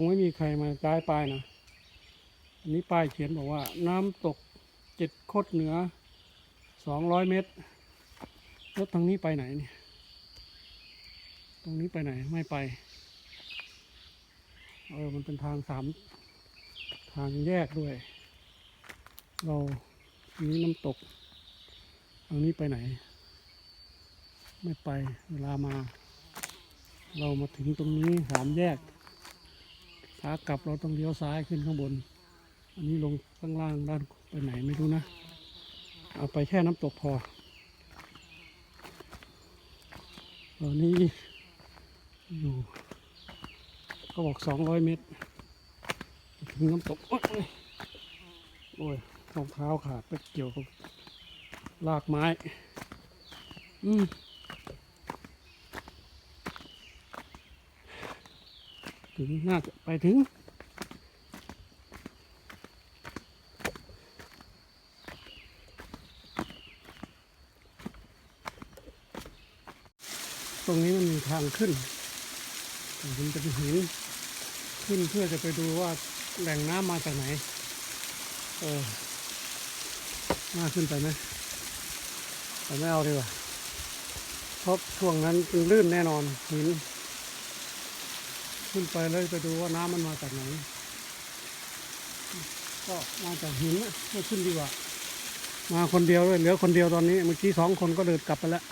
งไม่มีใครมาย้ายป้ายนะอันนี้ป้ายเขียนบอกว่าน้ำตก7 คดเหนือ200 เมตรแล้วทางนี้ไปไหนเนี่ยตรงนี้ไปไหนไม่ไปมันเป็นทางทางแยกด้วยเราอันนี้น้ำตกทางนี้ไปไหนไม่ไปเวลามาเรามาถึงตรงนี้3 แยกขากลับเราต้องเลี้ยวซ้ายขึ้นข้างบนอันนี้ลงข้างล่างด้านไปไหนไม่รู้นะเอาไปแค่น้ำตกพอตอนนี้อยู่ก็บอก200 เมตรถึงน้ำตกโอ้ยรองเท้าขาดไปเกี่ยวกับรากไม้ถึงน่าจะไปถึงตรงนี้มันมีทางขึ้นมันเป็นหินขึ้นเพื่อจะไปดูว่าแหล่งน้ำมาจากไหนน่าขึ้นไปไหมแต่ไม่เอาดีกว่าเพราะช่วงนั้นเป็นลื่นแน่นอนหินขึ้นไปเลยไปดูว่าน้ำมันมาจากไหนก็มาจากหินไม่ขึ้นดีกว่ามาคนเดียวเลยเหลือคนเดียวตอนนี้เมื่อกี้2 คนก็เดินกลับไปแล้ว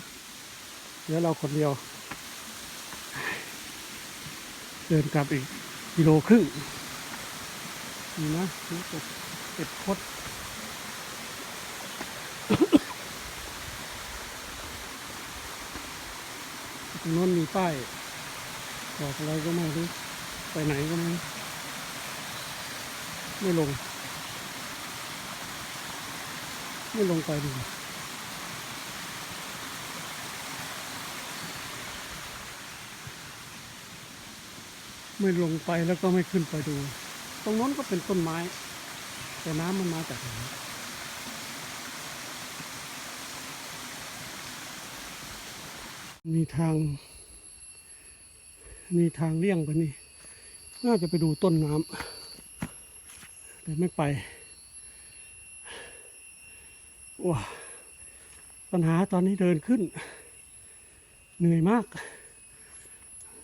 เหลือเราคนเดียวเดินกลับอีก1.5 กิโลนี่นะน้ำตก7 คดตรงโน้นมีป้ายบอกอะไรก็ไม่รู้ไปไหนก็ไม่ลงไปดูไม่ลงไปแล้วก็ไม่ขึ้นไปดูตรงโน้นก็เป็นต้นไม้แต่น้ำมันมาจากไหนมีทางเลี่ยงไปนี่น่าจะไปดูต้นน้ำแต่ไม่ไปว้าปัญหาตอนนี้เดินขึ้นเหนื่อยมาก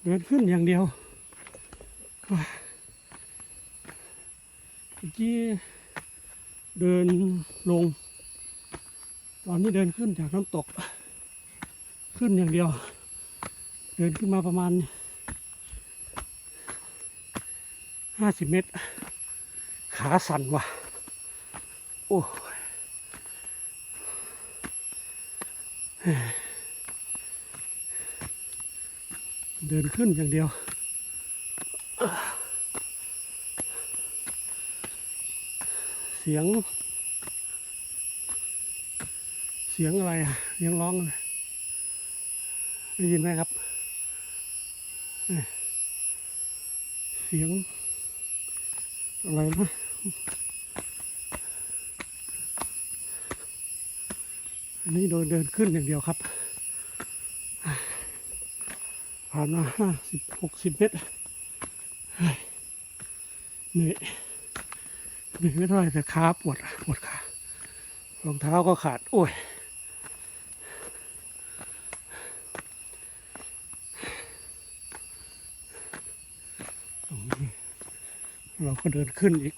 เดินขึ้นอย่างเดียวเมื่อกี้เดินลงตอนนี้เดินขึ้นจากน้ำตกขึ้นอย่างเดียวเดินขึ้นมาประมาณ50 เมตรขาสั่นว่ะโอ้เดินขึ้นอย่างเดียวเสียงอะไรเสียงร้องเลยได้ยินไหมครับเสียงอะไรนะอันนี้โดยเดินขึ้นอย่างเดียวครับผ่านมา50-60 เมตรเหนื่อยไม่เท่าไหร่แต่ขาปวดขารองเท้าก็ขาดโอ้ยตรงนี้เราก็เดินขึ้นอีก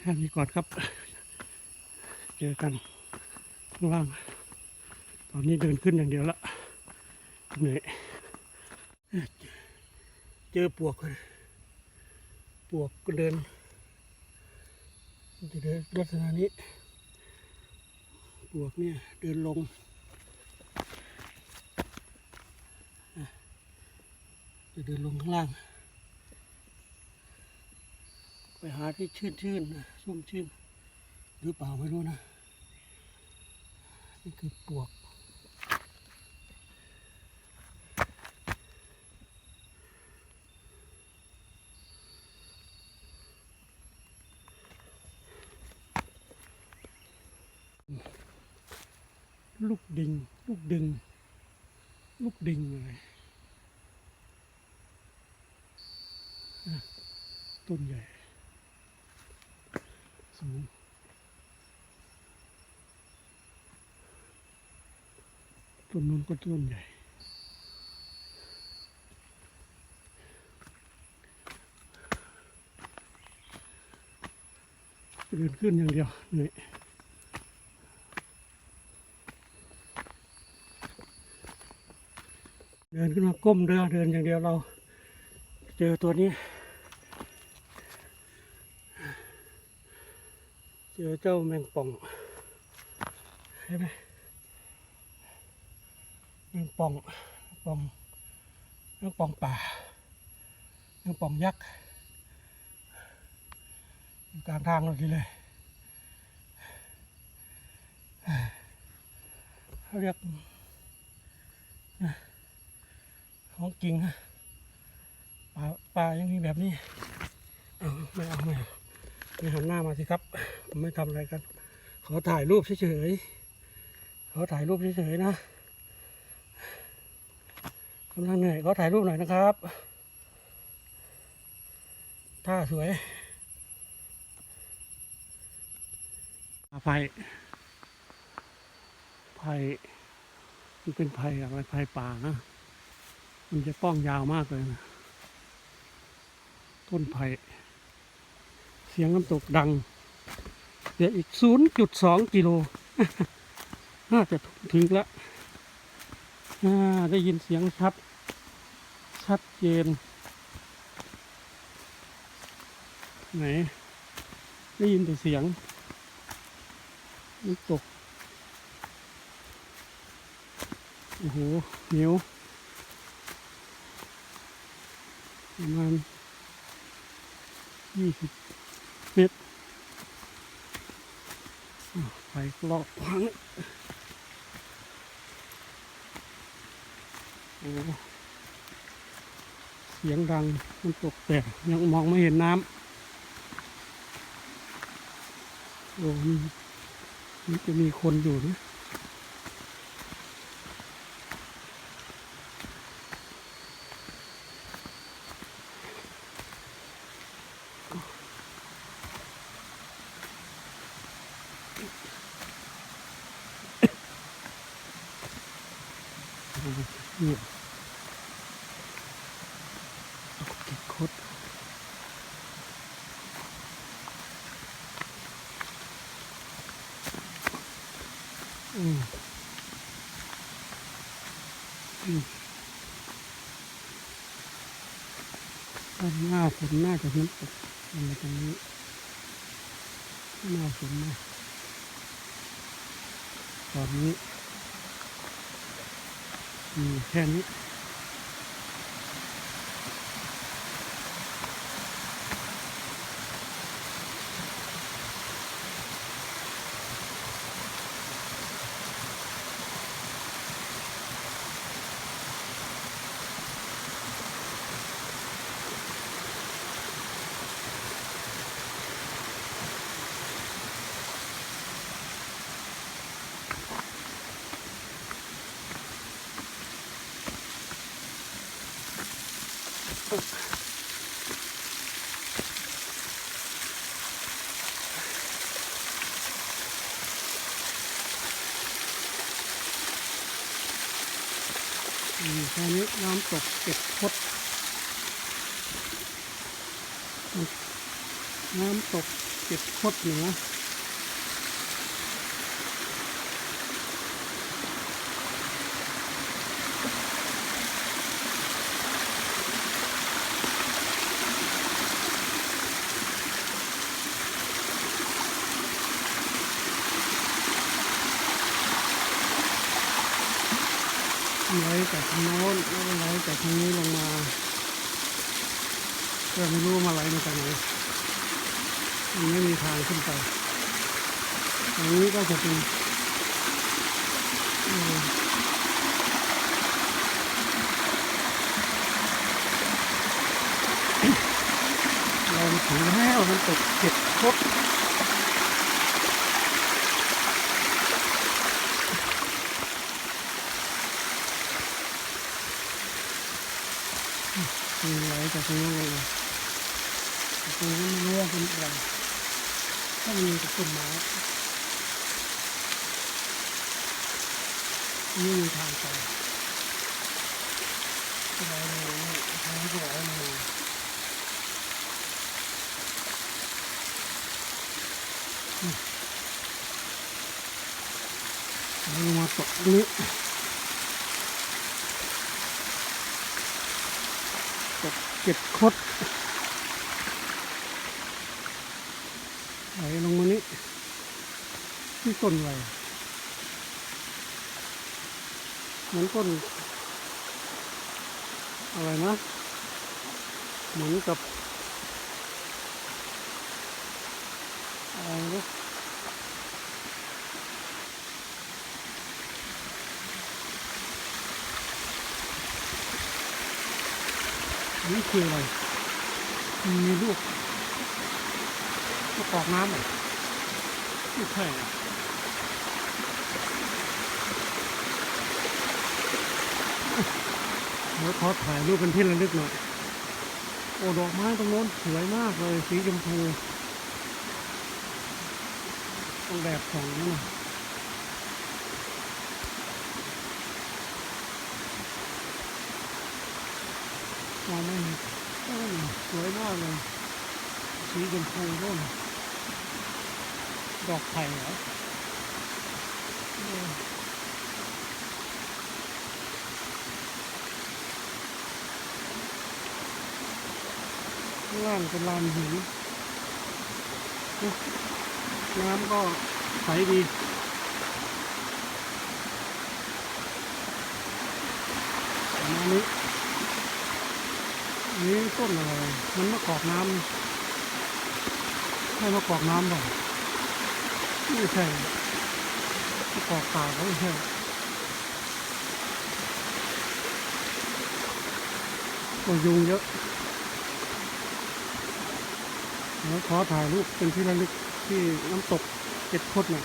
แค่นี้ก่อนครับเจอกันข้างล่างตอนนี้เดินขึ้นอย่างเดียวละเหนื่อยเจอปวกก็เดินลักษณะนี้ปวกเนี่ยเดินลงจะเดินลงข้างล่างไปหาที่ชื้นนะชุ่มชื้นหรือเปล่าไม่รู้นะ นี่คือปวกลูกดิงลูกดึงลูกดิงอะไรต้นใหญ่สูงต้นนู้นก็ต้นใหญ่เดินขึ้นอย่างเดียวเหนื่อยเดินขึ้นมาก้มเรือเดินอย่างเดียวเราเจอตัวนี้เจอเจ้าแมงป่องใช่ไหมแมงป่องแมงป่องป่าแมงป่องยักษ์อยู่กลางทางเราทีเลยเขาเรียกของจริงป่ายังมีแบบนี้ไม่เอาไม่หันหน้ามาสิครับไม่ทำอะไรกันขอถ่ายรูปเฉยๆขอถ่ายรูปเฉยๆนะกำลังเหนื่อยขอถ่ายรูปหน่อยนะครับท่าสวยไผ่มันเป็นไผ่อะไรไผ่ป่านะมันจะป้องยาวมากเลยนะต้นไผ่เสียงน้ำตกดังเดี๋ยวอีก 0.2 กิโล น่าจะถึงแล้วได้ยินเสียงชัดเจนไหนได้ยินแต่เสียงน้ำตกโอ้โหเหนียวประมาณ20 เมตรไปกรอบพังโอ้เสียงดังมันตกแต่ยังมองไม่เห็นน้ำโอ้มันจะมีคนอยู่นะเนี่ยติดคดหน้าฝนน่าจะน้ำตกอะไรตรงนี้หน้าฝนนะตอนนี้แค่นี้แค่นี้น้ำตกเก็บคดน้ำตกเก็บคดเหนือไหลจากทางโน้นแล้วไหลจากทางนี้ลงมาก็ไม่รู้มาไหลมาจากไหนมันไม่มีทางขึ้นไปตรงนี้ก็จะเป็น ถึงแล้วน้ำตกเจ็ดคดมีไหลจากตรงนู้นลงมาตรงนี้ไม่รู้ว่าเป็นอะไรถ้ามันมีกับต้นไม้นี่มีทางไปไหลลงมาทางก็ไหลลงมาไหลลงมาตกตรงนี้ตกเจ็ดคดไหลลงมานี้ที่ต้นอะไรเหมือนต้นอะไรนะเหมือนกับอะไรนะนี่คืออะไรมีลูกมะกอกน้ำเหรอไม่ใช่อะเดี๋ยวขอถ่ายรูปเป็นที่ระลึกหน่อยโอ้ดอกไม้ตรงโน้นสวยมากเลยสีชมพูต้องแดดส่องนี่นะมองไม่เห็นสวยมากเลยสีชมพูโน่นดอกไผ่เหรอข้างล่างเป็นลานหินน้ำก็ใสดีประมาณนี้อันนี้ต้นอะไรมันมะกอกน้ำใช่มะกอกน้ำเปล่าไม่ใช่มะกอกป่าก็ไม่ใช่ก็ยุงเยอะเดี๋ยวขอถ่ายรูปเป็นที่ระลึกที่น้ำตกเจ็ดคดหน่อย